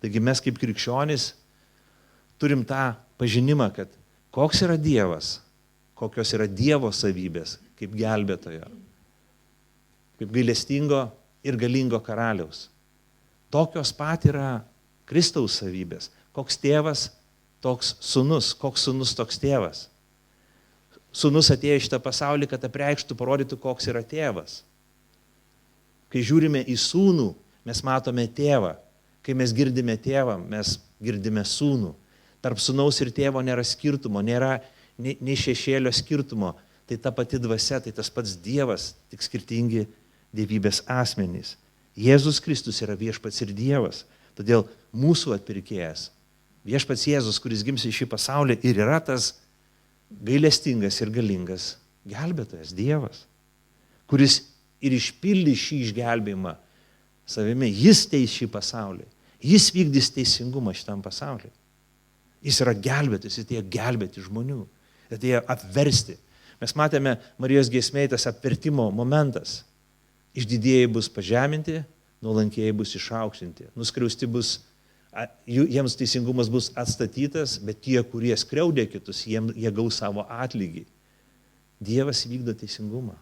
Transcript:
Taigi mes kaip krikščionys turim tą pažinimą, kad koks yra Dievas, kokios yra Dievo savybės, kaip gelbėtojo, kaip gailestingo ir galingo karaliaus. Tokios pat yra Kristaus savybės. Koks tėvas, toks sūnus, koks sūnus, toks tėvas. Sūnus atėjo į šitą pasaulį, kad apreikštų, parodytų, koks yra tėvas. Kai žiūrime į sūnų, mes matome tėvą. Kai mes girdime tėvą, mes girdime sūnų. Tarp sūnaus ir tėvo nėra skirtumo, nėra nei šešėlio skirtumo. Tai ta pati dvasia, tai tas pats Dievas, tik skirtingi dievybės asmenys. Jėzus Kristus yra viešpats ir Dievas. Todėl mūsų atpirkėjas, viešpats Jėzus, kuris gims į šį pasaulį, ir yra tas gailestingas ir galingas gelbėtojas, Dievas, kuris ir išpildys šį išgelbėjimą savimi. Jis teis šį pasaulį. Jis vykdys teisingumą šitam pasauliui. Jis yra gelbėtis, jis atėjo gelbėti žmonių, jis atėjo apversti. Mes matėme Marijos giesmėje tas apvertimo momentas. Išdidėjai bus pažeminti, nuolankieji bus išaukštinti. Nuskriausti bus, jiems teisingumas bus atstatytas, bet tie, kurie skriaudė kitus, jie gaus savo atlygį. Dievas vykdo teisingumą.